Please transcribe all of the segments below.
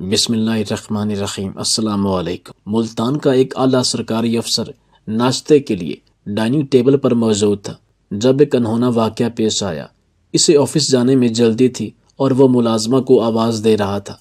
بسم اللہ الرحمن الرحیم۔ السلام علیکم۔ ملتان کا ایک اعلیٰ سرکاری افسر ناشتے کے لیے ڈائننگ ٹیبل پر موجود تھا جب ایک انہونا واقعہ پیش آیا۔ اسے آفس جانے میں جلدی تھی اور وہ ملازمہ کو آواز دے رہا تھا۔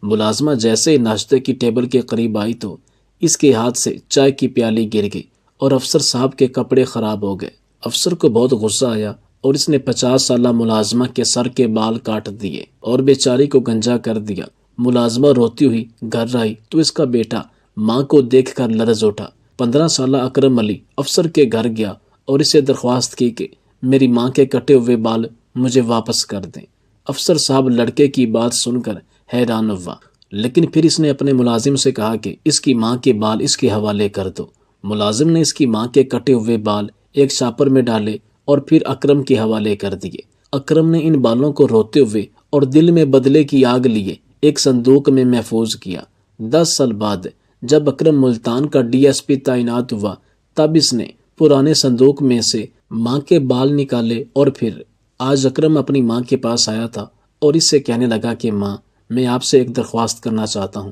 ملازمہ جیسے ہی ناشتے کی ٹیبل کے قریب آئی تو اس کے ہاتھ سے چائے کی پیالی گر گئی اور افسر صاحب کے کپڑے خراب ہو گئے۔ افسر کو بہت غصہ آیا اور اس نے 50 سالہ ملازمہ کے سر کے بال کاٹ دیے اور بیچاری کو گنجا کر دیا۔ ملازمہ روتی ہوئی گھر آئی تو اس کا بیٹا ماں کو دیکھ کر لرز اٹھا۔ 15 سالہ اکرم علی افسر کے گھر گیا اور اسے درخواست کی کہ میری ماں کے کٹے ہوئے بال مجھے واپس کر دیں۔ افسر صاحب لڑکے کی بات سن کر حیران ہوا، لیکن پھر اس نے اپنے ملازم سے کہا کہ اس کی ماں کے بال اس کے حوالے کر دو۔ ملازم نے اس کی ماں کے کٹے ہوئے بال ایک شاپر میں ڈالے اور پھر اکرم کے حوالے کر دیے۔ اکرم نے ان بالوں کو روتے ہوئے اور دل میں بدلے کی آگ لیے ایک صندوق میں محفوظ کیا۔ 10 سال بعد جب اکرم ملتان کا DSP تعینات ہوا تب اس نے پرانے صندوق میں سے ماں کے بال نکالے اور پھر آج اکرم اپنی ماں کے پاس آیا تھا اور اس سے کہنے لگا کہ ماں، میں آپ سے ایک درخواست کرنا چاہتا ہوں۔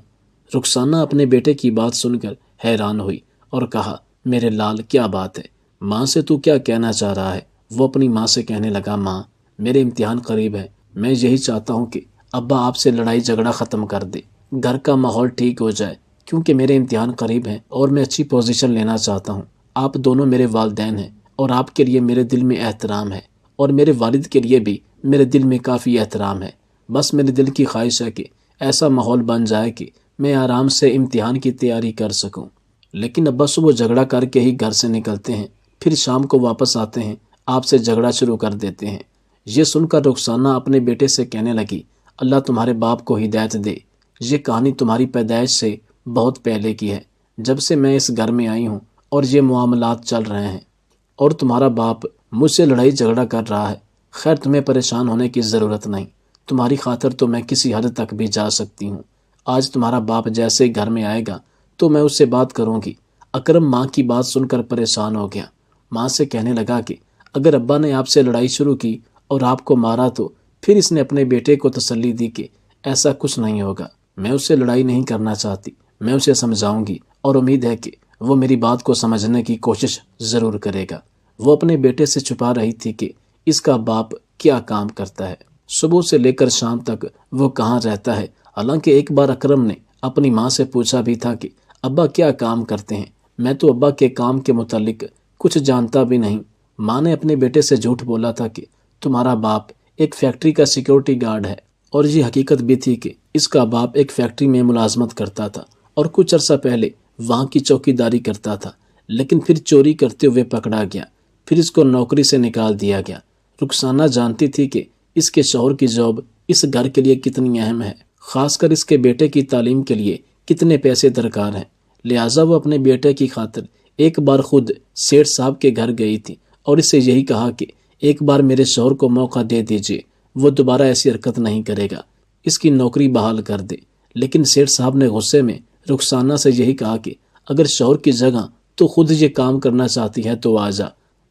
رخسانہ اپنے بیٹے کی بات سن کر حیران ہوئی اور کہا، میرے لال کیا بات ہے؟ ماں سے تو کیا کہنا چاہ رہا ہے؟ وہ اپنی ماں سے کہنے لگا، ماں میرے امتحان قریب ہے، میں یہی چاہتا ہوں کہ ابا آپ سے لڑائی جھگڑا ختم کر دے، گھر کا ماحول ٹھیک ہو جائے، کیونکہ میرے امتحان قریب ہیں اور میں اچھی پوزیشن لینا چاہتا ہوں۔ آپ دونوں میرے والدین ہیں اور آپ کے لیے میرے دل میں احترام ہے اور میرے والد کے لیے بھی میرے دل میں کافی احترام ہے۔ بس میرے دل کی خواہش ہے کہ ایسا ماحول بن جائے کہ میں آرام سے امتحان کی تیاری کر سکوں۔ لیکن ابا صبح جھگڑا کر کے ہی گھر سے نکلتے ہیں، پھر شام کو واپس آتے ہیں، آپ سے جھگڑا شروع کر دیتے ہیں۔ یہ سن کر رخسانہ اپنے بیٹے سے کہنے لگی، اللہ تمہارے باپ کو ہدایت دے، یہ کہانی تمہاری پیدائش سے بہت پہلے کی ہے، جب سے میں اس گھر میں آئی ہوں اور یہ معاملات چل رہے ہیں اور تمہارا باپ مجھ سے لڑائی جھگڑا کر رہا ہے۔ خیر تمہیں پریشان ہونے کی ضرورت نہیں، تمہاری خاطر تو میں کسی حد تک بھی جا سکتی ہوں۔ آج تمہارا باپ جیسے ہی گھر میں آئے گا تو میں اس سے بات کروں گی۔ اکرم ماں کی بات سن کر پریشان ہو گیا، ماں سے کہنے لگا کہ اگر ابا نے آپ سے لڑائی شروع کی اور آپ کو مارا تو پھر اس نے اپنے بیٹے کو تسلی دی کہ ایسا کچھ نہیں ہوگا، میں اس سے لڑائی نہیں کرنا چاہتی، میں اسے سمجھاؤں گی اور امید ہے کہ وہ میری بات کو سمجھنے کی کوشش ضرور کرے گا۔ وہ اپنے بیٹے سے چھپا رہی تھی کہ اس کا باپ کیا کام کرتا ہے، صبح سے لے کر شام تک وہ کہاں رہتا ہے۔ حالانکہ ایک بار اکرم نے اپنی ماں سے پوچھا بھی تھا کہ ابا کیا کام کرتے ہیں، میں تو ابا کے کام کے متعلق کچھ جانتا بھی نہیں۔ ماں نے اپنے بیٹے سے جھوٹ بولا تھا کہ تمہارا باپ ایک فیکٹری کا سیکیورٹی گارڈ ہے، اور یہ حقیقت بھی تھی کہ اس کا باپ ایک فیکٹری میں ملازمت کرتا تھا اور کچھ عرصہ پہلے وہاں کی چوکیداری کرتا تھا، لیکن پھر چوری کرتے ہوئے پکڑا گیا، پھر اس کو نوکری سے نکال دیا گیا۔ رخسانہ جانتی تھی کہ اس کے شوہر کی جاب اس گھر کے لیے کتنی اہم ہے، خاص کر اس کے بیٹے کی تعلیم کے لیے کتنے پیسے درکار ہیں، لہٰذا وہ اپنے بیٹے کی خاطر ایک بار خود سیٹھ صاحب کے گھر گئی تھی اور اس سے یہی کہا کہ ایک بار میرے شوہر کو موقع دے دیجیے، وہ دوبارہ ایسی حرکت نہیں کرے گا، اس کی نوکری بحال کر دے۔ لیکن سیٹھ صاحب نے غصے میں رخسانہ سے یہی کہا کہ اگر شوہر کی جگہ تو خود یہ کام کرنا چاہتی ہے تو آ جا،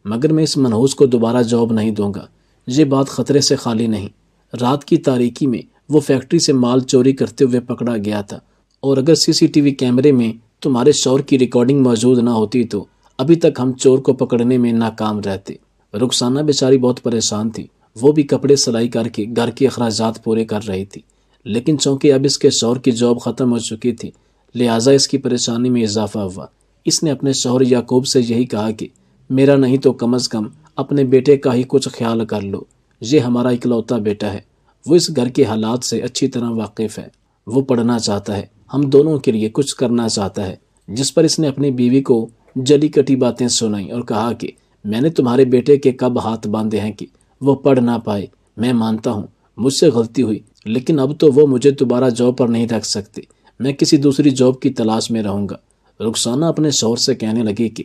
مگر میں اس منحوس کو دوبارہ جاب نہیں دوں گا۔ یہ بات خطرے سے خالی نہیں، رات کی تاریکی میں وہ فیکٹری سے مال چوری کرتے ہوئے پکڑا گیا تھا، اور اگر CCTV کیمرے میں تمہارے شوہر کی ریکارڈنگ موجود نہ ہوتی تو ابھی تک ہم چور کو پکڑنے میں ناکام رہتے۔ رخسانہ بیچاری بہت پریشان تھی، وہ بھی کپڑے سلائی کر کے گھر کے اخراجات پورے کر رہی تھی، لیکن چونکہ اب اس کے شوہر کی جاب ختم ہو چکی تھی لہٰذا اس کی پریشانی میں اضافہ ہوا۔ اس نے اپنے شوہر یعقوب سے یہی کہا کہ میرا نہیں تو کم از کم اپنے بیٹے کا ہی کچھ خیال کر لو، یہ ہمارا اکلوتا بیٹا ہے، وہ اس گھر کے حالات سے اچھی طرح واقف ہے، وہ پڑھنا چاہتا ہے، ہم دونوں کے لیے کچھ کرنا چاہتا ہے۔ جس پر اس نے اپنی بیوی کو جلی کٹی باتیں سنائیں اور کہا کہ میں نے تمہارے بیٹے کے کب ہاتھ باندھے ہیں کہ وہ پڑھ نہ پائے، میں مانتا ہوں مجھ سے غلطی ہوئی، لیکن اب تو وہ مجھے دوبارہ جاب پر نہیں رکھ سکتے، میں کسی دوسری جاب کی تلاش میں رہوں گا۔ رخسانہ اپنے شوہر سے کہنے لگی کہ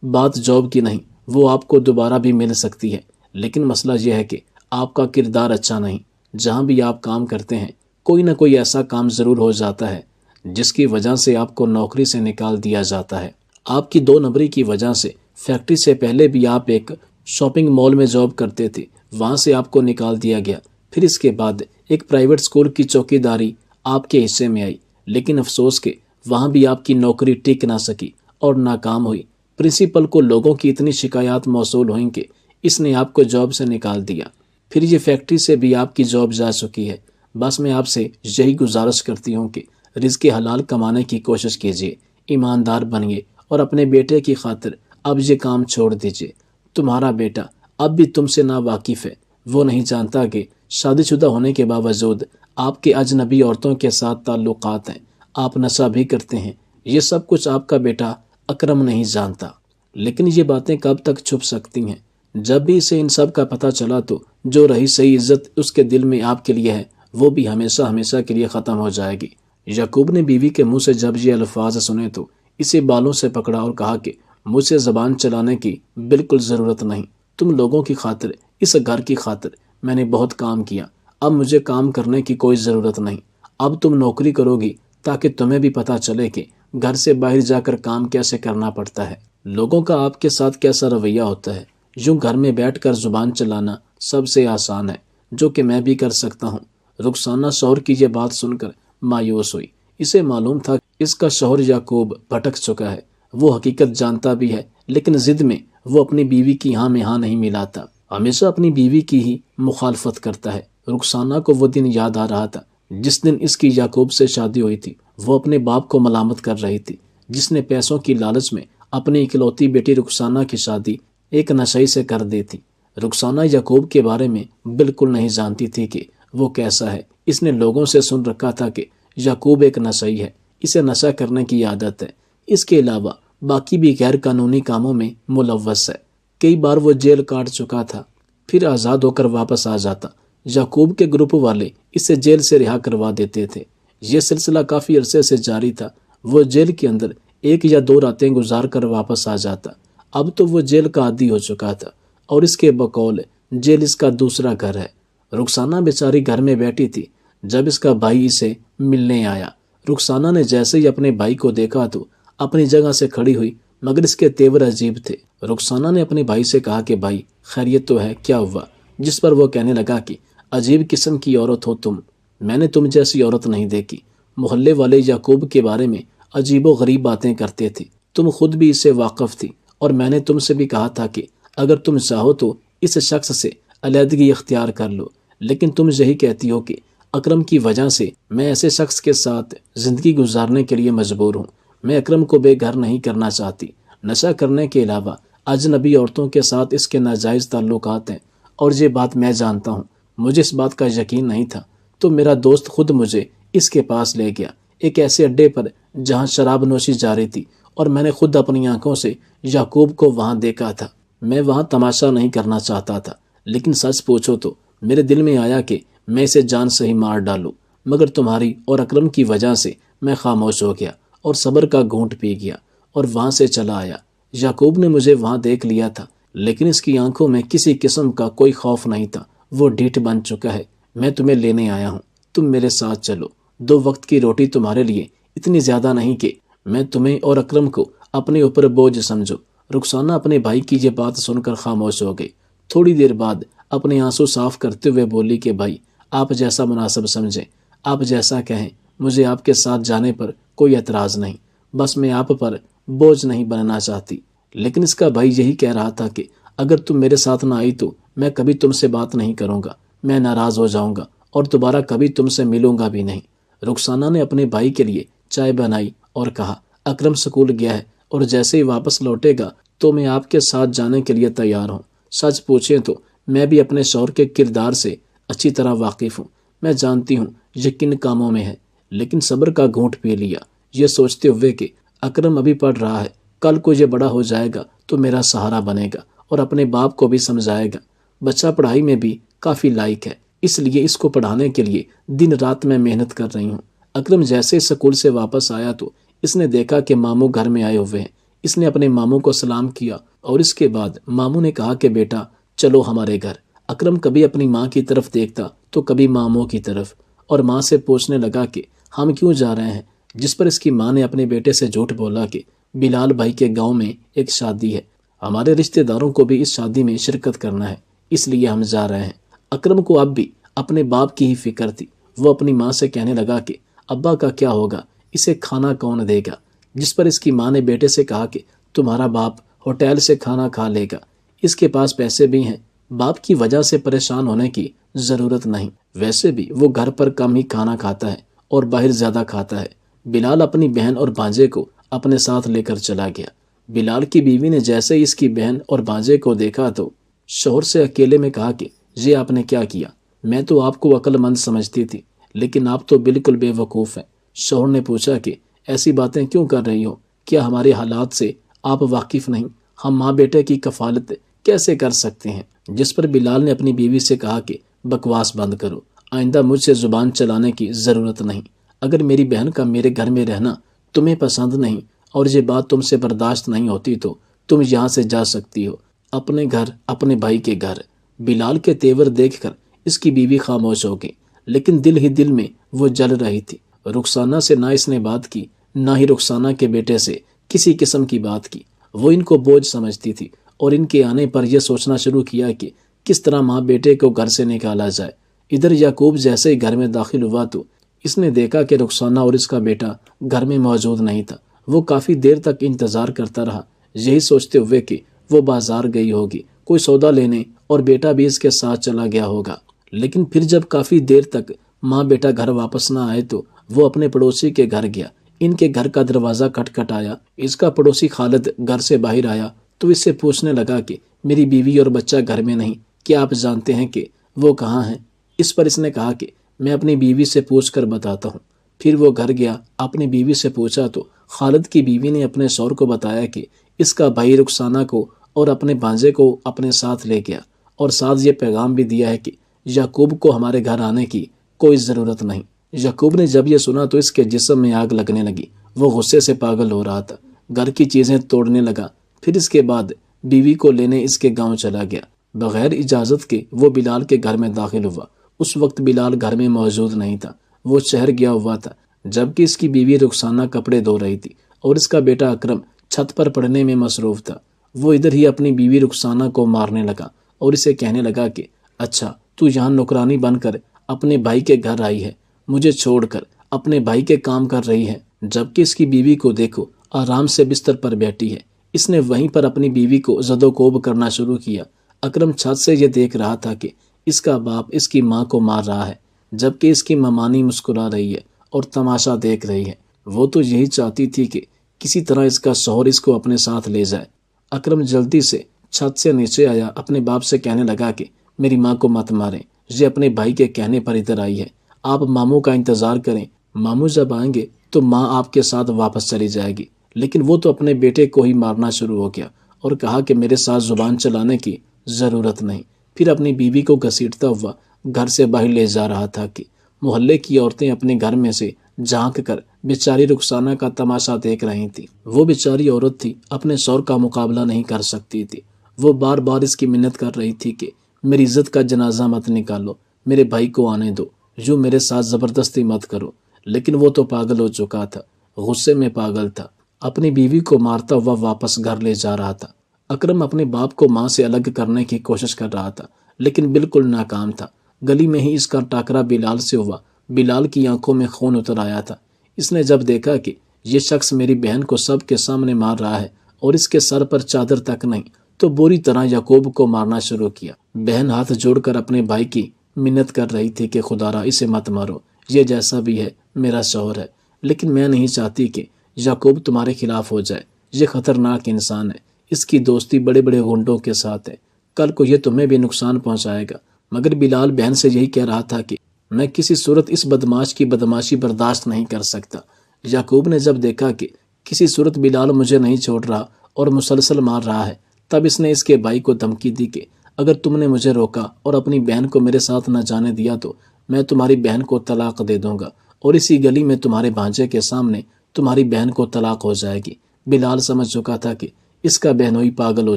بات جاب کی نہیں، وہ آپ کو دوبارہ بھی مل سکتی ہے، لیکن مسئلہ یہ ہے کہ آپ کا کردار اچھا نہیں، جہاں بھی آپ کام کرتے ہیں کوئی نہ کوئی ایسا کام ضرور ہو جاتا ہے جس کی وجہ سے آپ کو نوکری سے نکال دیا جاتا ہے۔ آپ کی 2 نمبری کی وجہ سے فیکٹری سے پہلے بھی آپ ایک شاپنگ مال میں جاب کرتے تھے، وہاں سے آپ کو نکال دیا گیا، پھر اس کے بعد ایک پرائیویٹ اسکول کی چوکیداری آپ کے حصے میں آئی، لیکن افسوس کہ وہاں بھی آپ کی نوکری ٹک نہ سکی اور ناکام ہوئی۔ پرنسپل کو لوگوں کی اتنی شکایات موصول ہوئیں کہ اس نے آپ کو جاب سے نکال دیا۔ پھر یہ فیکٹری سے بھی آپ کی جاب جا چکی ہے۔ بس میں آپ سے یہی گزارش کرتی ہوں کہ رزق حلال کمانے کی کوشش کیجیے، ایماندار بنیے اور اپنے بیٹے کی خاطر اب یہ کام چھوڑ دیجیے۔ تمہارا بیٹا اب بھی تم سے نا واقف ہے، وہ نہیں جانتا کہ شادی شدہ ہونے کے باوجود آپ کے اجنبی عورتوں کے ساتھ تعلقات ہیں، آپ نشہ بھی کرتے ہیں۔ یہ سب کچھ آپ کا بیٹا اکرم نہیں جانتا۔ لیکن یہ باتیں کب تک چھپ سکتی ہیں؟ جب بھی اسے ان سب کا پتہ چلا تو جو رہی صحیح عزت اس کے دل میں آپ کے لیے ہے وہ بھی ہمیشہ ہمیشہ کے لیے ختم ہو جائے گی۔ یعقوب نے بیوی کے منہ سے جب یہ الفاظ سنے تو اسے بالوں سے پکڑا اور کہا کہ مجھ سے زبان چلانے کی بالکل ضرورت نہیں۔ تم لوگوں کی خاطر، اس گھر کی خاطر میں نے بہت کام کیا، اب مجھے کام کرنے کی کوئی ضرورت نہیں۔ اب تم نوکری کرو گی تاکہ تمہیں بھی پتہ چلے کہ گھر سے باہر جا کر کام کیسے کرنا پڑتا ہے، لوگوں کا آپ کے ساتھ کیسا رویہ ہوتا ہے۔ یوں گھر میں بیٹھ کر زبان چلانا سب سے آسان ہے، جو کہ میں بھی کر سکتا ہوں۔ رخسانہ شوہر کی یہ بات سن کر مایوس ہوئی۔ اسے معلوم تھا کہ اس کا شوہر یعقوب بھٹک چکا ہے، وہ حقیقت جانتا بھی ہے، لیکن ضد میں وہ اپنی بیوی کی ہاں میں ہاں نہیں ملاتا، ہمیشہ اپنی بیوی کی ہی مخالفت کرتا ہے۔ رخسانہ کو وہ دن یاد آ رہا تھا جس دن اس کی یعقوب سے شادی ہوئی تھی۔ وہ اپنے باپ کو ملامت کر رہی تھی، جس نے پیسوں کی لالچ میں اپنی اکلوتی بیٹی رخسانہ کی شادی ایک نشئی سے کر دی تھی۔ رخسانہ یعقوب کے بارے میں بالکل نہیں جانتی تھی کہ وہ کیسا ہے۔ اس نے لوگوں سے سن رکھا تھا کہ یعقوب ایک نشئی ہے، اسے نشہ کرنے کی عادت ہے، اس کے علاوہ باقی بھی غیر قانونی کاموں میں ملوث ہے۔ کئی بار وہ جیل کاٹ چکا تھا، پھر آزاد ہو کر واپس آ جاتا۔ یعقوب کے گروپ والے اسے جیل سے رہا کروا دیتے تھے۔ یہ سلسلہ کافی عرصے سے جاری تھا۔ وہ جیل کے اندر 1 یا 2 راتیں گزار کر واپس آ جاتا۔ اب تو وہ جیل کا عادی ہو چکا تھا اور اس کے بقول جیل اس کا دوسرا گھر ہے۔ رخسانہ بیچاری گھر میں بیٹھی تھی جب اس کا بھائی اسے ملنے آیا۔ رخسانہ نے جیسے ہی اپنے بھائی کو دیکھا تو اپنی جگہ سے کھڑی ہوئی، مگر اس کے تیور عجیب تھے۔ رخسانہ نے اپنے بھائی سے کہا کہ بھائی خیریت تو ہے، کیا ہوا؟ جس پر وہ کہنے لگا کہ عجیب قسم کی عورت ہو تم، میں نے تم جیسی عورت نہیں دیکھی۔ محلے والے یعقوب کے بارے میں عجیب و غریب باتیں کرتے تھے، تم خود بھی اس سے واقف تھی، اور میں نے تم سے بھی کہا تھا کہ اگر تم چاہو تو اس شخص سے علیحدگی اختیار کر لو، لیکن تم یہی کہتی ہو کہ اکرم کی وجہ سے میں ایسے شخص کے ساتھ زندگی گزارنے کے لیے مجبور ہوں۔ میں اکرم کو بے گھر نہیں کرنا چاہتی۔ نشہ کرنے کے علاوہ اجنبی عورتوں کے ساتھ اس کے ناجائز تعلقات ہیں، اور یہ بات میں جانتا ہوں۔ مجھے اس بات کا یقین نہیں تھا تو میرا دوست خود مجھے اس کے پاس لے گیا، ایک ایسے اڈے پر جہاں شراب نوشی جاری تھی، اور میں نے خود اپنی آنکھوں سے یعقوب کو وہاں دیکھا تھا۔ میں وہاں تماشا نہیں کرنا چاہتا تھا، لیکن سچ پوچھو تو میرے دل میں آیا کہ میں اسے جان سے ہی مار ڈالوں، مگر تمہاری اور اکرم کی وجہ سے میں خاموش ہو گیا اور صبر کا گھونٹ پی گیا اور وہاں سے چلا آیا۔ یعقوب نے مجھے وہاں دیکھ لیا تھا، لیکن اس کی آنکھوں میں کسی قسم کا کوئی خوف نہیں تھا۔ وہ ڈھیٹ بن چکا ہے۔ میں تمہیں لینے آیا ہوں، تم میرے ساتھ چلو۔ 2 وقت کی روٹی تمہارے لیے اتنی زیادہ نہیں کہ میں تمہیں اور اکرم کو اپنے اوپر بوجھ سمجھو۔ رخسانہ اپنے بھائی کی یہ بات سن کر خاموش ہو گئی۔ تھوڑی دیر بعد اپنے آنسو صاف کرتے ہوئے بولی کہ بھائی آپ جیسا مناسب سمجھیں، آپ جیسا کہیں، مجھے آپ کے ساتھ جانے پر کوئی اعتراض نہیں، بس میں آپ پر بوجھ نہیں بننا چاہتی۔ لیکن اس کا بھائی یہی کہہ رہا تھا کہ اگر تم میرے ساتھ نہ آئی تو میں کبھی تم سے بات نہیں کروں گا، میں ناراض ہو جاؤں گا اور دوبارہ کبھی تم سے ملوں گا بھی نہیں۔ رخسانہ نے اپنے بھائی کے لیے چائے بنائی اور کہا اکرم سکول گیا ہے اور جیسے ہی واپس لوٹے گا تو میں آپ کے ساتھ جانے کے لیے تیار ہوں۔ سچ پوچھیں تو میں بھی اپنے شوہر کے کردار سے اچھی طرح واقف ہوں، میں جانتی ہوں یہ کن کاموں میں ہے، لیکن صبر کا گھونٹ پی لیا، یہ سوچتے ہوئے کہ اکرم ابھی پڑھ رہا ہے، کل کو یہ بڑا ہو جائے گا تو میرا سہارا بنے گا اور اپنے باپ کو بھی سمجھائے گا۔ بچہ پڑھائی میں بھی کافی لائق ہے، اس لیے اس کو پڑھانے کے لیے دن رات میں محنت کر رہی ہوں۔ اکرم جیسے اسکول سے واپس آیا تو اس نے دیکھا کہ ماموں گھر میں آئے ہوئے ہیں۔ اس نے اپنے ماموں کو سلام کیا اور اس کے بعد ماموں نے کہا کہ بیٹا چلو ہمارے گھر۔ اکرم کبھی اپنی ماں کی طرف دیکھتا تو کبھی ماموں کی طرف، اور ماں سے پوچھنے لگا کہ ہم کیوں جا رہے ہیں، جس پر اس کی ماں نے اپنے بیٹے سے جھوٹ بولا کہ بلال بھائی کے گاؤں میں ایک شادی ہے، ہمارے رشتہ داروں کو بھی اس شادی میں شرکت کرنا ہے، اس لیے ہم جا رہے ہیں۔ اکرم کو اب بھی اپنے باپ کی ہی فکر تھی۔ وہ اپنی ماں سے کہنے لگا کہ ابا کا کیا ہوگا، اسے کھانا کون دے گا؟ جس پر اس کی ماں نے بیٹے سے کہا کہ تمہارا باپ ہوٹل سے کھانا کھا لے گا، اس کے پاس پیسے بھی ہیں، باپ کی وجہ سے پریشان ہونے کی ضرورت نہیں، ویسے بھی وہ گھر پر کم ہی کھانا کھاتا ہے اور باہر زیادہ کھاتا ہے۔ بلال اپنی بہن اور بھانجے کو اپنے ساتھ لے کر چلا گیا۔ بلال کی بیوی نے جیسے ہی اس کی بہن اور بھانجے کو دیکھا تو شوہر سے اکیلے میں کہا کہ یہ آپ نے کیا کیا؟ میں تو آپ کو عقل مند سمجھتی تھی، لیکن آپ تو بالکل بے وقوف ہیں۔ شوہر نے پوچھا کہ ایسی باتیں کیوں کر رہی ہو؟ کیا ہمارے حالات سے آپ واقف نہیں؟ ہم ماں بیٹے کی کفالت کیسے کر سکتے ہیں؟ جس پر بلال نے اپنی بیوی سے کہا کہ بکواس بند کرو، آئندہ مجھ سے زبان چلانے کی ضرورت نہیں۔ اگر میری بہن کا میرے گھر میں رہنا تمہیں پسند نہیں اور یہ بات تم سے برداشت نہیں ہوتی تو تم یہاں سے جا سکتی ہو، اپنے گھر، اپنے بھائی کے گھر۔ بلال کے تیور دیکھ کر اس کی بیوی خاموش ہو گئی، لیکن دل ہی دل میں وہ جل رہی تھی۔ رخسانہ سے نہ اس نے بات کی، نہ ہی رخسانہ کے بیٹے سے کسی قسم کی بات کی۔ وہ ان کو بوجھ سمجھتی تھی اور ان کے آنے پر یہ سوچنا شروع کیا کہ کس طرح ماں بیٹے کو گھر سے نکالا جائے۔ ادھر یعقوب جیسے ہی گھر میں داخل ہوا تو اس نے دیکھا کہ رخسانہ اور اس کا بیٹا گھر میں موجود نہیں تھا۔ وہ کافی دیر تک انتظار کرتا رہا، یہی سوچتے ہوئے کہ وہ بازار گئی ہوگی کوئی سودا لینے اور بیٹا بھی اس کے ساتھ چلا گیا ہوگا۔ لیکن پھر جب کافی دیر تک ماں بیٹا گھر واپس نہ آئے تو وہ اپنے پڑوسی کے گھر گیا۔ ان کے گھر کا دروازہ کھٹکھٹایا۔ اس کا پڑوسی خالد گھر سے باہر آیا تو اس سے پوچھنے لگا کہ میری بیوی اور بچہ گھر میں نہیں، کیا آپ جانتے ہیں کہ وہ کہاں ہیں؟ اس پر اس نے کہا کہ میں اپنی بیوی سے پوچھ کر بتاتا ہوں۔ پھر وہ گھر گیا، اپنی بیوی سے پوچھا تو خالد کی بیوی نے اپنے شوہر کو بتایا کہ اس کا بھائی رخسانہ کو اور اپنے بھانجے کو اپنے ساتھ لے گیا اور ساتھ یہ پیغام بھی دیا ہے کہ یعقوب کو ہمارے گھر آنے کی کوئی ضرورت نہیں۔ یعقوب نے جب یہ سنا تو اس کے جسم میں آگ لگنے لگی، وہ غصے سے پاگل ہو رہا تھا، گھر کی چیزیں توڑنے لگا۔ پھر اس کے بعد بیوی کو لینے اس کے گاؤں چلا گیا۔ بغیر اجازت کے وہ بلال کے گھر میں داخل ہوا۔ اس وقت بلال گھر میں موجود نہیں تھا، وہ شہر گیا ہوا تھا، جبکہ اس کی بیوی رخسانہ کپڑے دھو رہی تھی اور اس کا بیٹا اکرم چھت پر پڑھنے میں مصروف تھا۔ وہ ادھر ہی اپنی بیوی رخسانہ کو مارنے لگا اور اسے کہنے لگا کہ اچھا تو یہاں نوکرانی بن کر اپنے بھائی کے گھر آئی ہے، مجھے چھوڑ کر اپنے بھائی کے کام کر رہی ہے، جبکہ اس کی بیوی کو دیکھو آرام سے بستر پر بیٹھی ہے۔ اس نے وہیں پر اپنی بیوی کو زد و کوب کرنا شروع کیا۔ اکرم چھت سے یہ دیکھ رہا تھا کہ اس کا باپ اس کی ماں کو مار رہا ہے، جبکہ اس کی ممانی مسکرا رہی ہے اور تماشا دیکھ رہی ہے۔ وہ تو یہی چاہتی تھی کہ کسی طرح اس کا شوہر اس کو اپنے ساتھ لے جائے۔ اکرم جلدی سے چھت سے نیچے آیا، اپنے باپ سے کہنے لگا کہ میری ماں کو مت ماریں، یہ اپنے بھائی کے کہنے پر ادھر آئی ہے، آپ ماموں کا انتظار کریں، ماموں جب آئیں گے تو ماں آپ کے ساتھ واپس چلی جائے گی۔ لیکن وہ تو اپنے بیٹے کو ہی مارنا شروع ہو گیا اور کہا کہ میرے ساتھ زبان چلانے کی ضرورت نہیں۔ پھر اپنی بیوی کو گھسیٹتا ہوا گھر سے باہر لے جا رہا تھا کہ محلے کی عورتیں اپنے گھر میں سے جھانک کر بیچاری رخسانہ کا تماشا دیکھ رہی تھی۔ وہ بیچاری عورت تھی، اپنے شوہر کا مقابلہ نہیں کر سکتی تھی۔ وہ بار بار اس کی منت کر رہی تھی کہ میری عزت کا جنازہ مت نکالو، میرے بھائی کو آنے دو، یوں میرے ساتھ زبردستی مت کرو۔ لیکن وہ تو پاگل ہو چکا تھا، غصے میں پاگل تھا، اپنی بیوی کو مارتا ہوا واپس گھر لے جا رہا تھا۔ اکرم اپنے باپ کو ماں سے الگ کرنے کی کوشش کر رہا تھا، لیکن بالکل ناکام تھا۔ گلی میں ہی اس کا ٹاکرا بلال سے ہوا۔ بلال کی آنکھوں میں خون اتر آیا تھا۔ اس نے جب دیکھا کہ یہ شخص میری بہن کو سب کے سامنے مار رہا ہے اور اس کے سر پر چادر تک نہیں، تو بری طرح یعقوب کو مارنا شروع کیا۔ بہن ہاتھ جوڑ کر اپنے بھائی کی منت کر رہی تھی کہ خدا را اسے مت مارو، یہ جیسا بھی ہے میرا شوہر ہے، لیکن میں نہیں چاہتی کہ یعقوب تمہارے خلاف ہو جائے، یہ خطرناک انسان ہے، اس کی دوستی بڑے بڑے غنڈوں کے ساتھ ہے، کل کو یہ تمہیں بھی نقصان پہنچائے گا۔ مگر بلال بہن سے یہی کہہ رہا تھا کہ میں کسی صورت اس بدماش کی بدماشی برداشت نہیں کر سکتا۔ یعقوب نے جب دیکھا کہ کسی صورت بلال مجھے نہیں چھوڑ رہا اور مسلسل مار رہا ہے، تب اس نے اس کے بھائی کو دھمکی دی کہ اگر تم نے مجھے روکا اور اپنی بہن کو میرے ساتھ نہ جانے دیا تو میں تمہاری بہن کو طلاق دے دوں گا اور اسی گلی میں تمہارے بھانجے کے سامنے تمہاری بہن کو طلاق ہو جائے گی۔ بلال سمجھ چکا تھا کہ اس کا بہنوئی پاگل ہو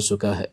چکا ہے،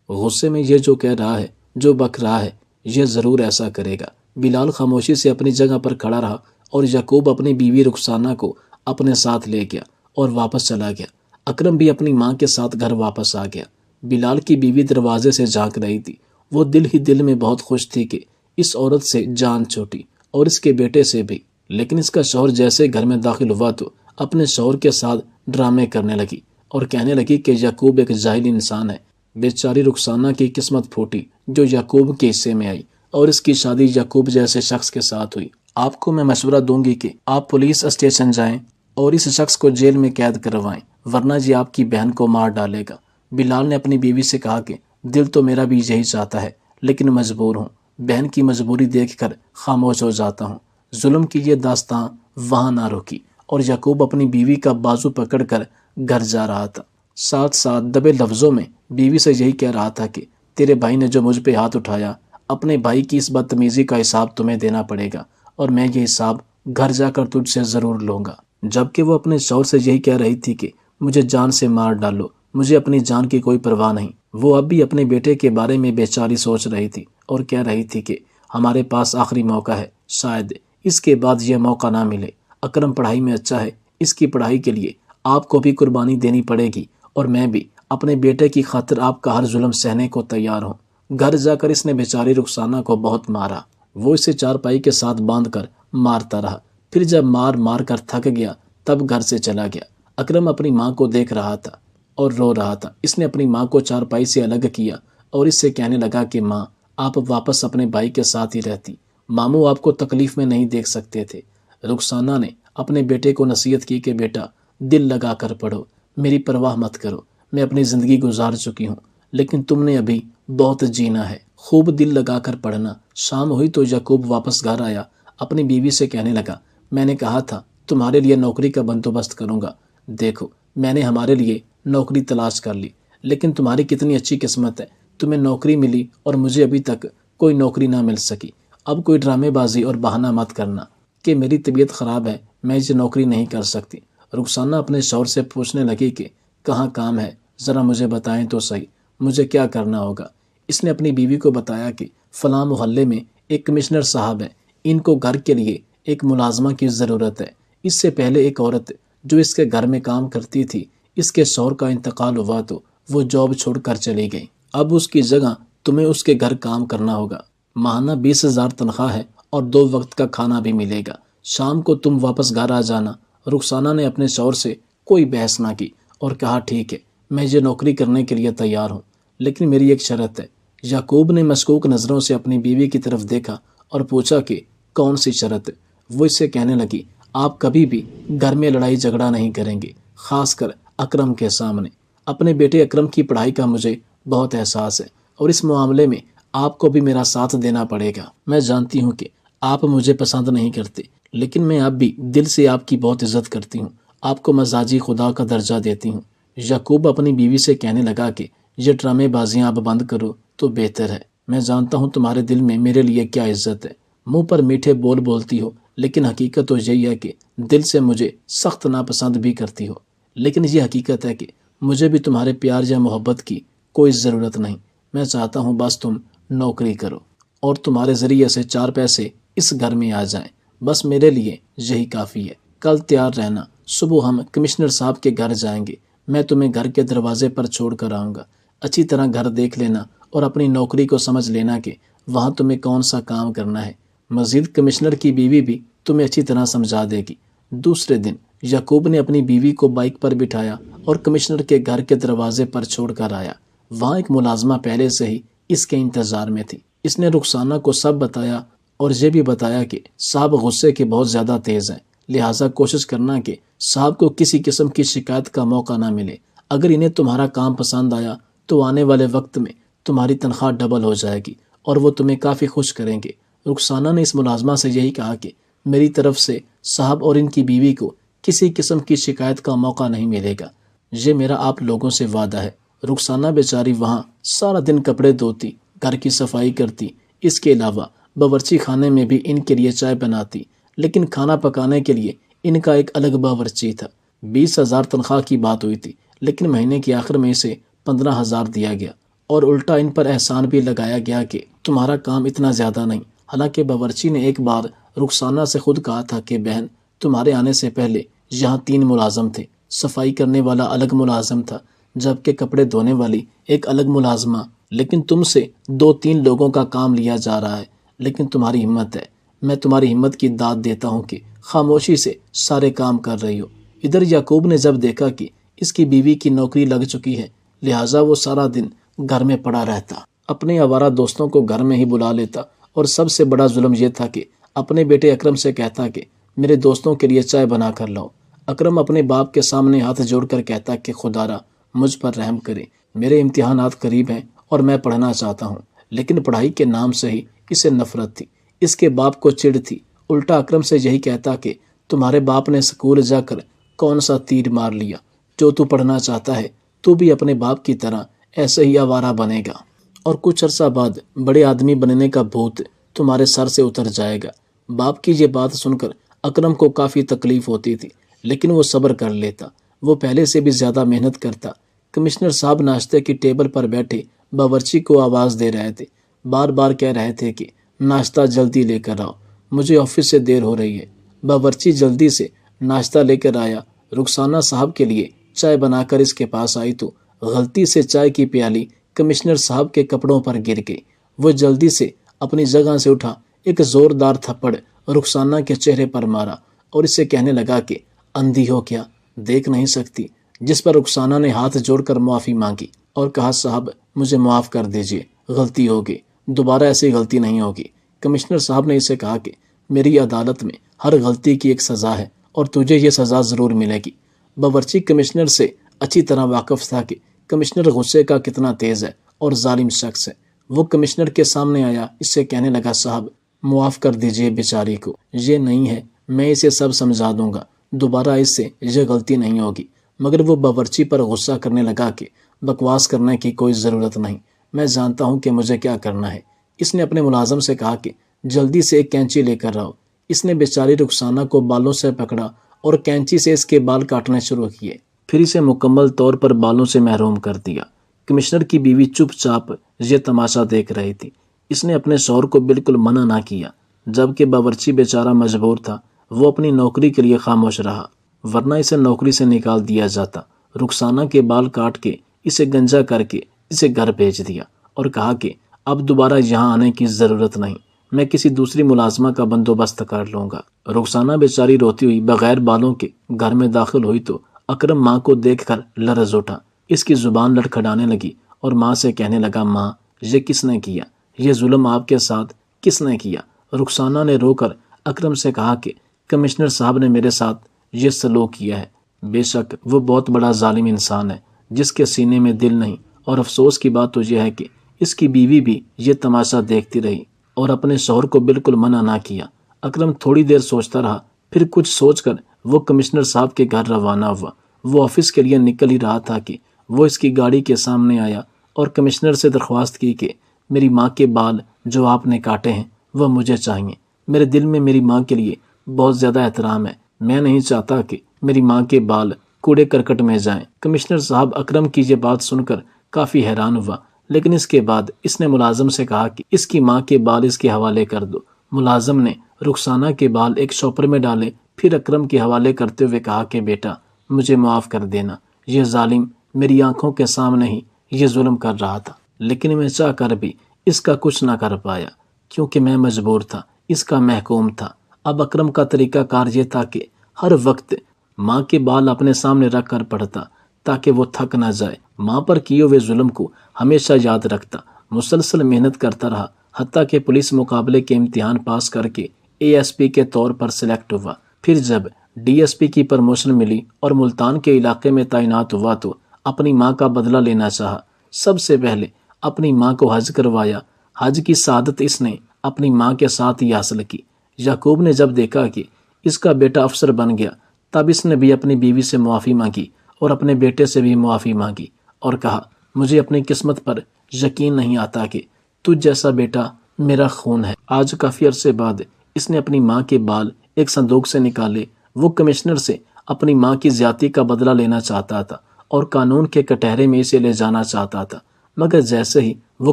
غصے میں یہ جو کہہ رہا ہے، جو بک رہا ہے، یہ ضرور ایسا کرے گا۔ بلال خاموشی سے اپنی جگہ پر کھڑا رہا اور یعقوب اپنی بیوی رخسانہ کو اپنے ساتھ لے گیا اور واپس چلا گیا۔ اکرم بھی اپنی ماں کے ساتھ گھر واپس آ گیا۔ بلال کی بیوی دروازے سے جھانک رہی تھی۔ وہ دل ہی دل میں بہت خوش تھی کہ اس عورت سے جان چھوٹی اور اس کے بیٹے سے بھی، لیکن اس کا شوہر جیسے گھر میں داخل ہوا تو اپنے شوہر کے ساتھ ڈرامے کرنے لگی اور کہنے لگی کہ یعقوب ایک جاہل انسان ہے۔ بیچاری رخسانہ کی قسمت پھوٹی جو یعقوب کے حصے میں آئی اور اس کی شادی یعقوب جیسے شخص کے ساتھ ہوئی۔ آپ کو میں مشورہ دوں گی کہ آپ پولیس اسٹیشن جائیں اور اس شخص کو جیل میں قید کروائیں، ورنہ یہ آپ کی بہن کو مار ڈالے گا۔ بلال نے اپنی بیوی سے کہا کہ دل تو میرا بھی یہی چاہتا ہے، لیکن مجبور ہوں۔ بہن کی مجبوری دیکھ کر خاموش ہو جاتا ہوں۔ ظلم کی یہ داستان وہاں نہ رکی اور یعقوب اپنی بیوی کا بازو پکڑ کر گھر جا رہا تھا، ساتھ ساتھ دبے لفظوں میں بیوی سے یہی کہہ رہا تھا کہ تیرے بھائی نے جو مجھ پہ ہاتھ اٹھایا، اپنے بھائی کی اس بدتمیزی کا حساب تمہیں دینا پڑے گا اور میں یہ حساب گھر جا کر تجھ سے ضرور لوں گا۔ جبکہ وہ اپنے شوہر سے یہی کہہ رہی تھی کہ مجھے جان سے مار ڈالو، مجھے اپنی جان کی کوئی پرواہ نہیں۔ وہ اب بھی اپنے بیٹے کے بارے میں بے چاری سوچ رہی تھی اور کہہ رہی تھی کہ ہمارے پاس آخری موقع ہے، شاید اس کے بعد یہ موقع نہ ملے۔ اکرم پڑھائی میں اچھا ہے، اس کی پڑھائی کے لیے آپ کو بھی قربانی دینی پڑے گی اور میں بھی اپنے بیٹے کی خاطر آپ کا ہر ظلم سہنے کو تیار ہوں۔ گھر جا کر اس نے بیچاری رخسانہ کو بہت مارا۔ وہ اسے چارپائی کے ساتھ باندھ کر مارتا رہا، پھر جب مار مار کر تھک گیا تب گھر سے چلا گیا۔ اکرم اپنی ماں کو دیکھ رہا تھا اور رو رہا تھا۔ اس نے اپنی ماں کو چارپائی سے الگ کیا اور اس سے کہنے لگا کہ ماں، آپ واپس اپنے بھائی کے ساتھ ہی رہتی، ماموں آپ کو تکلیف میں نہیں دیکھ سکتے تھے۔ رخسانہ نے اپنے بیٹے کو نصیحت کی کہ بیٹا، دل لگا کر پڑھو، میری پرواہ مت کرو، میں اپنی زندگی گزار چکی ہوں، لیکن تم نے ابھی بہت جینا ہے، خوب دل لگا کر پڑھنا۔ شام ہوئی تو یعقوب واپس گھر آیا، اپنی بیوی سے کہنے لگا، میں نے کہا تھا تمہارے لیے نوکری کا بندوبست کروں گا، دیکھو میں نے ہمارے لیے نوکری تلاش کر لی، لیکن تمہاری کتنی اچھی قسمت ہے، تمہیں نوکری ملی اور مجھے ابھی تک کوئی نوکری نہ مل سکی۔ اب کوئی ڈرامے بازی اور بہانہ مت کرنا کہ میری طبیعت خراب ہے، میں یہ نوکری نہیں کر سکتی۔ رخسانہ اپنے شوہر سے پوچھنے لگی کہ کہاں کام ہے، ذرا مجھے بتائیں تو صحیح، مجھے کیا کرنا ہوگا۔ اس نے اپنی بیوی کو بتایا کہ فلاں محلے میں ایک کمشنر صاحب ہیں، ان کو گھر کے لیے ایک ملازمہ کی ضرورت ہے۔ اس سے پہلے ایک عورت جو اس کے گھر میں کام کرتی تھی، اس کے شوہر کا انتقال ہوا تو وہ جاب چھوڑ کر چلی گئی، اب اس کی جگہ تمہیں اس کے گھر کام کرنا ہوگا۔ ماہانہ 20,000 تنخواہ ہے اور 2 وقت کا کھانا بھی ملے گا، شام کو تم واپس گھر آ جانا۔ رخسانہ نے اپنے شوہر سے کوئی بحث نہ کی اور کہا ٹھیک ہے، میں یہ نوکری کرنے کے لیے تیار ہوں، لیکن میری ایک شرط ہے۔ یعقوب نے مشکوک نظروں سے اپنی بیوی کی طرف دیکھا اور پوچھا کہ کون سی شرط؟ وہ اس سے کہنے لگی، آپ کبھی بھی گھر میں لڑائی جھگڑا نہیں کریں گے، خاص کر اکرم کے سامنے۔ اپنے بیٹے اکرم کی پڑھائی کا مجھے بہت احساس ہے اور اس معاملے میں آپ کو بھی میرا ساتھ دینا پڑے گا۔ میں جانتی ہوں کہ آپ مجھے پسند نہیں کرتے، لیکن میں اب بھی دل سے آپ کی بہت عزت کرتی ہوں، آپ کو مزاجی خدا کا درجہ دیتی ہوں۔ یعقوب اپنی بیوی سے کہنے لگا کہ یہ ڈرامے بازیاں اب بند کرو تو بہتر ہے، میں جانتا ہوں تمہارے دل میں میرے لیے کیا عزت ہے، منہ پر میٹھے بول بولتی ہو، لیکن حقیقت تو یہی ہے کہ دل سے مجھے سخت ناپسند بھی کرتی ہو۔ لیکن یہ حقیقت ہے کہ مجھے بھی تمہارے پیار یا محبت کی کوئی ضرورت نہیں، میں چاہتا ہوں بس تم نوکری کرو اور تمہارے ذریعے سے 4 پیسے اس گھر میں آ جائیں، بس میرے لیے یہی کافی ہے۔ کل تیار رہنا، صبح ہم کمشنر صاحب کے گھر جائیں گے، میں تمہیں گھر کے دروازے پر چھوڑ کر آؤں گا، اچھی طرح گھر دیکھ لینا اور اپنی نوکری کو سمجھ لینا کہ وہاں تمہیں کون سا کام کرنا ہے۔ مزید کمشنر کی بیوی بھی تمہیں اچھی طرح سمجھا دے گی۔ دوسرے دن یعقوب نے اپنی بیوی کو بائک پر بٹھایا اور کمشنر کے گھر کے دروازے پر چھوڑ کر آیا۔ وہاں ایک ملازمہ پہلے سے ہی اس کے انتظار میں تھی۔ اس نے رخسانہ کو سب بتایا اور یہ بھی بتایا کہ صاحب غصے کے بہت زیادہ تیز ہیں، لہٰذا کوشش کرنا کہ صاحب کو کسی قسم کی شکایت کا موقع نہ ملے۔ اگر انہیں تمہارا کام پسند آیا تو آنے والے وقت میں تمہاری تنخواہ ڈبل ہو جائے گی اور وہ تمہیں کافی خوش کریں گے۔ رخسانہ نے اس ملازمہ سے یہی کہا کہ میری طرف سے صاحب اور ان کی بیوی کو کسی قسم کی شکایت کا موقع نہیں ملے گا، یہ میرا آپ لوگوں سے وعدہ ہے۔ رخسانہ بیچاری وہاں سارا دن کپڑے دھوتی، گھر کی صفائی کرتی، اس کے علاوہ باورچی خانے میں بھی ان کے لیے چائے بناتی، لیکن کھانا پکانے کے لیے ان کا ایک الگ باورچی تھا۔ 20,000 تنخواہ کی بات ہوئی تھی، لیکن مہینے کے آخر میں اسے 15,000 دیا گیا اور الٹا ان پر احسان بھی لگایا گیا کہ تمہارا کام اتنا زیادہ نہیں۔ حالانکہ باورچی نے ایک بار رخسانہ سے خود کہا تھا کہ بہن، تمہارے آنے سے پہلے یہاں 3 ملازم تھے، صفائی کرنے والا الگ ملازم تھا، جبکہ کپڑے دھونے والی ایک الگ ملازمہ، لیکن تم سے 2-3 لوگوں کا کام لیا جا رہا ہے، لیکن تمہاری ہمت ہے، میں تمہاری ہمت کی داد دیتا ہوں کہ خاموشی سے سارے کام کر رہی ہو۔ ادھر یعقوب نے جب دیکھا کہ اس کی بیوی کی نوکری لگ چکی ہے، لہٰذا وہ سارا دن گھر میں پڑا رہتا، اپنے آوارہ دوستوں کو گھر میں ہی بلا لیتا، اور سب سے بڑا ظلم یہ تھا کہ اپنے بیٹے اکرم سے کہتا کہ میرے دوستوں کے لیے چائے بنا کر لاؤ۔ اکرم اپنے باپ کے سامنے ہاتھ جوڑ کر کہتا کہ خدا را مجھ پر رحم کرے، میرے امتحانات قریب ہیں اور میں پڑھنا چاہتا ہوں، لیکن پڑھائی کے نام سے ہی اسے نفرت تھی، اس کے باپ کو چڑ تھی۔ الٹا اکرم سے یہی کہتا کہ تمہارے باپ نے اسکول جا کر کون سا تیر مار لیا، جو تو پڑھنا چاہتا ہے تو بھی اپنے باپ کی طرح ایسے ہی آوارہ بنے گا، اور کچھ عرصہ بعد بڑے آدمی بننے کا بھوت تمہارے سر سے اتر جائے گا۔ باپ کی یہ بات سن کر اکرم کو کافی تکلیف ہوتی تھی، لیکن وہ صبر کر لیتا، وہ پہلے سے بھی زیادہ محنت کرتا۔ کمشنر صاحب ناشتے کی ٹیبل پر بیٹھے باورچی کو آواز دے رہے تھے، بار بار کہہ رہے تھے کہ ناشتہ جلدی لے کر آؤ، مجھے آفس سے دیر ہو رہی ہے۔ باورچی جلدی سے ناشتہ لے کر آیا۔ رخسانہ صاحب کے لیے چائے بنا کر اس کے پاس آئی تو غلطی سے چائے کی پیالی کمشنر صاحب کے کپڑوں پر گر گئی۔ وہ جلدی سے اپنی جگہ سے اٹھا، ایک زوردار تھپڑ رخسانہ کے چہرے پر مارا اور اسے کہنے لگا کہ اندھی ہو کیا، دیکھ نہیں سکتی؟ جس پر رخسانہ نے ہاتھ جوڑ کر معافی مانگی اور کہا صاحب مجھے معاف کر دیجیے، غلطی ہو گئی، دوبارہ ایسی غلطی نہیں ہوگی۔ کمشنر صاحب نے اسے کہا کہ میری عدالت میں ہر غلطی کی ایک سزا ہے اور تجھے یہ سزا ضرور ملے گی۔ باورچی کمشنر سے اچھی طرح واقف تھا کہ کمشنر غصے کا کتنا تیز ہے اور ظالم شخص ہے۔ وہ کمشنر کے سامنے آیا، اس سے کہنے لگا صاحب معاف کر دیجیے بیچاری کو، یہ نہیں ہے، میں اسے سب سمجھا دوں گا، دوبارہ اس سے یہ غلطی نہیں ہوگی۔ مگر وہ باورچی پر غصہ کرنے لگا کہ بکواس کرنے کی کوئی ضرورت نہیں، میں جانتا ہوں کہ مجھے کیا کرنا ہے۔ اس نے اپنے ملازم سے کہا کہ جلدی سے ایک کینچی لے کر آؤ۔ اس نے بیچاری رخسانہ کو بالوں سے پکڑا اور کینچی سے اس کے بال کاٹنے شروع کیے، پھر اسے مکمل طور پر بالوں سے محروم کر دیا۔ کمشنر کی بیوی چپ چاپ یہ تماشا دیکھ رہی تھی۔ اس نے اپنے شوہر کو بالکل منع نہ کیا، جبکہ باورچی بیچارہ مجبور تھا، وہ اپنی نوکری کے لیے خاموش رہا، ورنہ اسے نوکری سے نکال دیا جاتا۔ رخسانہ کے بال کاٹ کے اسے گنجا کر کے اسے گھر بھیج دیا اور کہا کہ اب دوبارہ یہاں آنے کی ضرورت نہیں، میں کسی دوسری ملازمہ کا بندوبست کر لوں گا۔ رخسانہ بیچاری روتی ہوئی بغیر بالوں کے گھر میں داخل ہوئی تو اکرم ماں کو دیکھ کر لرز اٹھا، اس کی زبان لڑکھڑانے لگی اور ماں سے کہنے لگا ماں یہ کس نے کیا، یہ ظلم آپ کے ساتھ کس نے کیا؟ رخسانہ نے رو کر اکرم سے کہا کہ کمشنر صاحب نے میرے ساتھ یہ سلوک کیا ہے، بے شک وہ بہت بڑا ظالم انسان ہے جس کے سینے میں دل نہیں، اور افسوس کی بات تو یہ ہے کہ اس کی بیوی بھی یہ تماشا دیکھتی رہی اور اپنے شوہر کو بالکل منع نہ کیا۔ اکرم تھوڑی دیر سوچتا رہا، پھر کچھ سوچ کر وہ کمشنر صاحب کے گھر روانہ ہوا۔ وہ آفس کے لیے نکل ہی رہا تھا کہ وہ اس کی گاڑی کے سامنے آیا اور کمشنر سے درخواست کی کہ میری ماں کے بال جو آپ نے کاٹے ہیں وہ مجھے چاہیے، میرے دل میں میری ماں کے لیے بہت زیادہ احترام ہے، میں نہیں چاہتا کہ میری ماں کے بال کوڑے کرکٹ میں جائیں۔ کمشنر صاحب اکرم کی یہ بات سن کر کافی حیران ہوا، لیکن اس کے بعد اس نے ملازم سے کہا کہ اس کی ماں کے بال اس کے حوالے کر دو۔ ملازم نے رخسانہ کے بال ایک شاپر میں ڈالے، پھر اکرم کے حوالے کرتے ہوئے کہا کہ بیٹا مجھے معاف کر دینا، یہ ظالم میری آنکھوں کے سامنے ہی یہ ظلم کر رہا تھا، لیکن میں چاہ کر بھی اس کا کچھ نہ کر پایا کیونکہ میں مجبور تھا، اس کا محکوم تھا۔ اب اکرم کا طریقہ کار یہ تھا کہ ہر وقت ماں کے بال اپنے سامنے رکھ کر پڑھتا تاکہ وہ تھک نہ جائے، ماں پر کیے ہوئے ظلم کو ہمیشہ یاد رکھتا، مسلسل محنت کرتا رہا، حتیٰ کہ پولیس مقابلے کے امتحان پاس کر کے ASP کے طور پر سلیکٹ ہوا۔ پھر جب DSP کی پروموشن ملی اور ملتان کے علاقے میں تعینات ہوا تو اپنی ماں کا بدلہ لینا چاہا۔ سب سے پہلے اپنی ماں کو حج کروایا، حج کی سعادت اس نے اپنی ماں کے ساتھ ہی حاصل کی۔ یعقوب نے جب دیکھا کہ اس کا بیٹا افسر بن گیا، تب اس نے بھی اپنی بیوی سے معافی مانگی اور اپنے بیٹے سے بھی معافی مانگی اور کہا مجھے اپنی قسمت پر یقین نہیں آتا کہ تجھ جیسا بیٹا میرا خون ہے۔ آج کافی عرصے بعد اس نے اپنی ماں کے بال ایک صندوق سے نکالے۔ وہ کمشنر سے اپنی ماں کی زیادتی کا بدلہ لینا چاہتا تھا اور قانون کے کٹہرے میں اسے لے جانا چاہتا تھا، مگر جیسے ہی وہ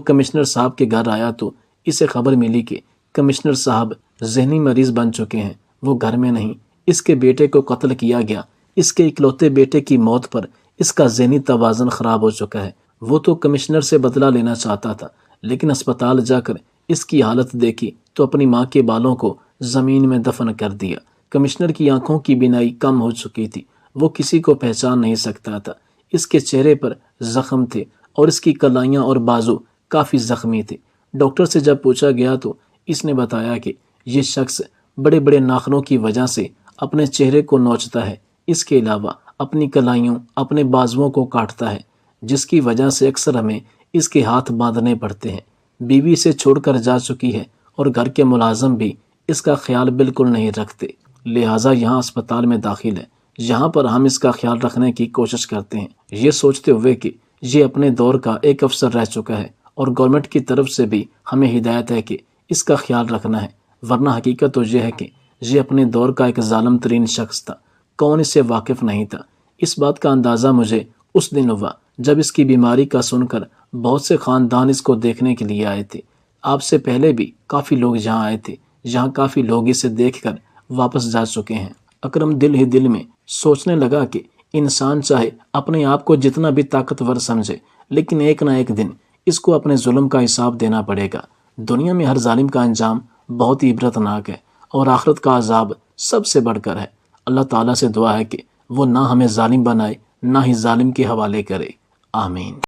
کمشنر صاحب کے گھر آیا تو اسے خبر ملی کہ کمشنر صاحب ذہنی مریض بن چکے ہیں، وہ گھر میں نہیں، اس کے بیٹے کو قتل کیا گیا، اس کے اکلوتے بیٹے کی موت پر اس کا ذہنی توازن خراب ہو چکا ہے۔ وہ تو کمشنر سے بدلہ لینا چاہتا تھا، لیکن اسپتال جا کر اس کی حالت دیکھی تو اپنی ماں کے بالوں کو زمین میں دفن کر دیا۔ کمشنر کی آنکھوں کی بینائی کم ہو چکی تھی، وہ کسی کو پہچان نہیں سکتا تھا۔ اس کے چہرے پر زخم تھے اور اس کی کلائیاں اور بازو کافی زخمی تھے۔ ڈاکٹر سے جب پوچھا گیا تو اس نے بتایا کہ یہ شخص بڑے بڑے ناخنوں کی وجہ سے اپنے چہرے کو نوچتا ہے، اس کے علاوہ اپنی کلائیوں، اپنے بازوؤں کو کاٹتا ہے، جس کی وجہ سے اکثر ہمیں اس کے ہاتھ باندھنے پڑتے ہیں۔ بیوی سے چھوڑ کر جا چکی ہے اور گھر کے ملازم بھی اس کا خیال بالکل نہیں رکھتے، لہٰذا یہاں اسپتال میں داخل ہے۔ یہاں پر ہم اس کا خیال رکھنے کی کوشش کرتے ہیں، یہ سوچتے ہوئے کہ یہ اپنے دور کا ایک افسر رہ چکا ہے اور گورنمنٹ کی طرف سے بھی ہمیں ہدایت ہے کہ اس کا خیال رکھنا ہے، ورنہ حقیقت تو یہ ہے کہ یہ اپنے دور کا ایک ظالم ترین شخص تھا، کون اس سے واقف نہیں تھا۔ اس بات کا اندازہ مجھے اس دن ہوا جب اس کی بیماری کا سن کر بہت سے خاندان اس کو دیکھنے کے لیے آئے تھے۔ آپ سے پہلے بھی کافی لوگ یہاں آئے تھے، یہاں کافی لوگ اسے دیکھ کر واپس جا چکے ہیں۔ اکرم دل ہی دل میں سوچنے لگا کہ انسان چاہے اپنے آپ کو جتنا بھی طاقتور سمجھے، لیکن ایک نہ ایک دن اس کو اپنے ظلم کا حساب دینا پڑے گا۔ دنیا میں ہر ظالم کا انجام بہت ہی عبرتناک ہے اور آخرت کا عذاب سب سے بڑھ کر ہے۔ اللہ تعالیٰ سے دعا ہے کہ وہ نہ ہمیں ظالم بنائے، نہ ہی ظالم کے حوالے کرے۔ آمین۔